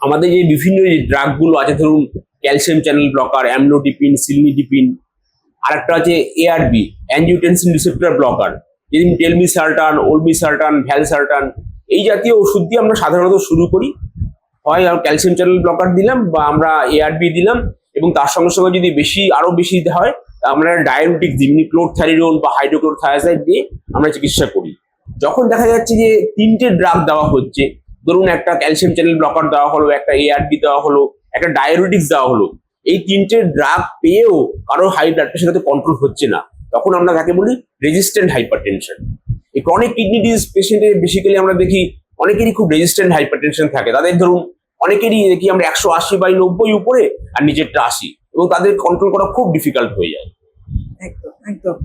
আমাদের যে বিভিন্ন যে ড্রাগগুলো আছে, ধরুন ক্যালসিয়াম চ্যানেল ব্লকার, অ্যামলোডিপিন, সিলনিডিপিন, আর একটা আছে এআরবি, অ্যাঞ্জিওটেনসিন রিসেপ্টর ব্লকার, যেদিন টেলমিসার্টান, ওলমিসার্টান, ভ্যালসার্টান, এই জাতীয় ওষুধ দিয়ে আমরা সাধারণত শুরু করি। হয় ক্যালসিয়াম চ্যানেল ব্লকার দিলাম বা আমরা এআরবি দিলাম, এবং তার সঙ্গে সঙ্গে যদি আরো বেশি দিতে হয় আমরা ডায়াবেটিক যেমনি ক্লোরথ্যারিডোন বা হাইড্রোক্লোরথায়াজাইড দিয়ে আমরা চিকিৎসা করি। যখন দেখা যাচ্ছে যে তিনটে ড্রাগ দেওয়া হচ্ছে, ধরুন একটা ক্যালসিয়াম চ্যানেল ব্লকার দেওয়া হলো, একটা এআরবি দেওয়া হলো, একটা ডায়াবেটিক্স দেওয়া হলো, এই তিনটে ড্রাগ পেয়েও কারো হাই ব্লাড প্রেশার কন্ট্রোল হচ্ছে না, তখন আমরা তাকে বলি রেজিস্ট্যান্ট হাইপারটেনশন। এই ক্রনিক কিডনি ডিজিজ পেশেন্টের বেসিক্যালি আমরা দেখি অনেকেরই খুব রেজিস্ট্যান্ট হাইপারটেনশন থাকে। তাদের ধরুন অনেকেরই দেখি আমরা 180/90 উপরে আর নিচেরটা 80, এবং তাদের কন্ট্রোল করা খুব ডিফিকাল্ট হয়ে যায়। একদম একদম।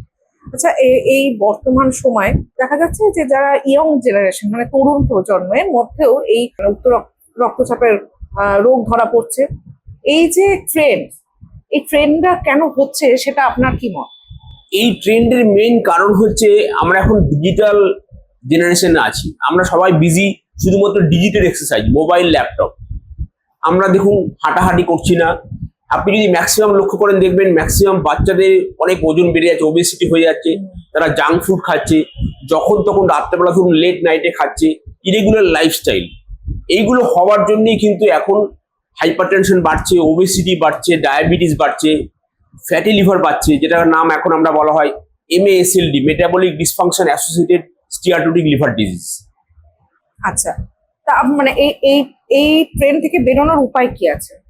আচ্ছা, এই বর্তমান সময় দেখা যাচ্ছে যে যারা ইয়ং জেনারেশন মানে তরুণ প্রজন্মের মধ্যেও এই উচ্চ রক্তচাপের রোগ ধরা পড়ছে, এই যে ট্রেন্ড, এই ট্রেন্ডটা কেন হচ্ছে সেটা আপনার কি মত? এই ট্রেন্ডের মেইন কারণ হচ্ছে আমরা এখন ডিজিটাল জেনারেশনে আছি, আমরা সবাই বিজি শুধুমাত্র ডিজিটাল এক্সারসাইজ, মোবাইল, ল্যাপটপ। আমরা দেখুন হাঁটাহাঁটি করছি না। আপনি যদি ম্যাক্সিমাম লক্ষ্য করেন দেখবেন ম্যাক্সিমাম বাচ্চাদের অনেক ওজন বেড়ে যাচ্ছে, ওবেসিটি হয়ে যাচ্ছে, তারা জাঙ্ক ফুড খাচ্ছে, যখন তখন রাত্রেবেলা ধরুন লেট নাইটে খাচ্ছে, ইরেগুলার লাইফস্টাইল। এইগুলো হওয়ার জন্যই কিন্তু এখন হাইপারটেনশন বাড়ছে, ওবেসিটি বাড়ছে, ডায়াবেটিস বাড়ছে, ফ্যাটি লিভার বাড়ছে, যেটার নাম এখন আমরা বলা হয় MASLD, metabolic dysfunction associated steatotic liver disease. আচ্ছা, তা মানে এই এই এই ট্রেন্ড থেকে বেরোনোর উপায় কি আছে?